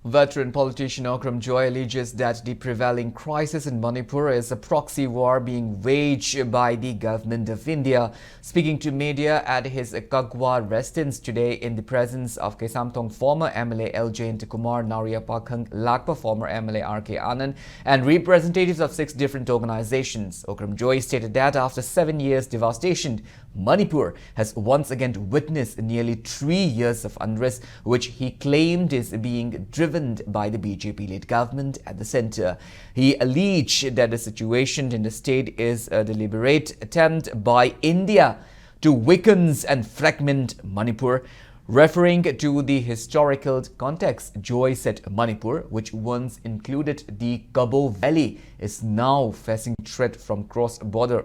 Veteran politician Okram alleges that the prevailing crisis in Manipur is a proxy war being waged by the government of India. Speaking to media at his Kagwa residence today in the presence of Kesamthong former MLA L. Kumar, Nariapakhang Lakpa former MLA R.K. Anand and representatives of 6 different organizations, Okram stated that after 7 years devastation, Manipur has once again witnessed nearly 3 years of unrest, which he claimed is being driven by the BJP-led government at the centre. He alleged that the situation in the state is a deliberate attempt by India to weaken and fragment Manipur. Referring to the historical context, Joy said Manipur, which once included the Kabo Valley, is now facing threat from cross-border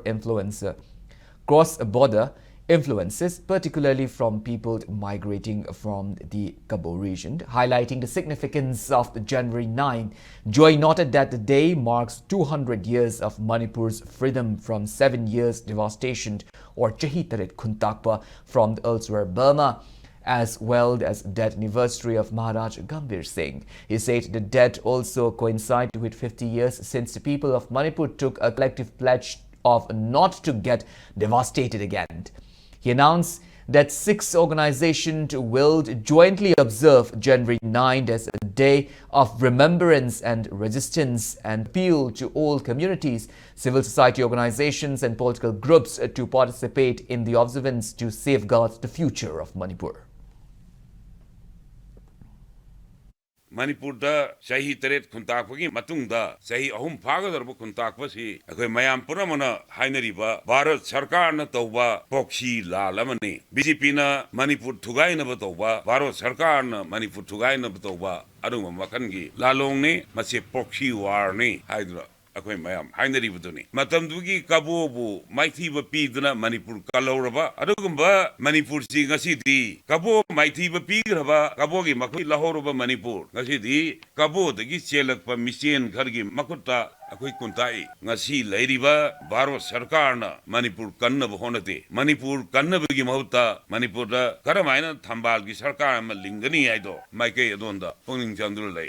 influences, particularly from people migrating from the Kabo region. Highlighting the significance of January 9, Joy noted that the day marks 200 years of Manipur's freedom from 7 years devastation, or Chahi Tarit Khuntakpa, from elsewhere Burma, as well as death anniversary of Maharaj Gambhir Singh. He said the death also coincided with 50 years since the people of Manipur took a collective pledge of not to get devastated again. He announced that 6 organizations will jointly observe January 9 as a day of remembrance and resistance, and appeal to all communities, civil society organizations and political groups to participate in the observance to safeguard the future of Manipur. Manipur da Sahi Teret Kuntakpagi Matungda, Sahi Ahum Pagadar Kuntakpasi, a Mayam Puramana, Hainariba, Bharat Sarkarna Toba, Proxy La Lamani, BJP Manipur Tugaina Batoba, Bharat Sarkarna, Manipur Tugaina Batoba, Aduma Makangi, La Longne, Masi Proxy Warni, Hydra. Akoy mayam hainari buduni matamdugi kabobu maithiba piduna Manipur kaloraba adugumba Manipur si ngasidi kabo maithiba pigraba kabogi makui lahoroba Manipur ngasidi kabo dagi chelakpa mission ghargi makutta akoy kuntai ngasi leiriba baro sarkarna Manipur kannab honate Manipur kannabgi mahuta Manipur da karamaina thambal gi sarkar ma lingani aido maike adonda pongning chandul lai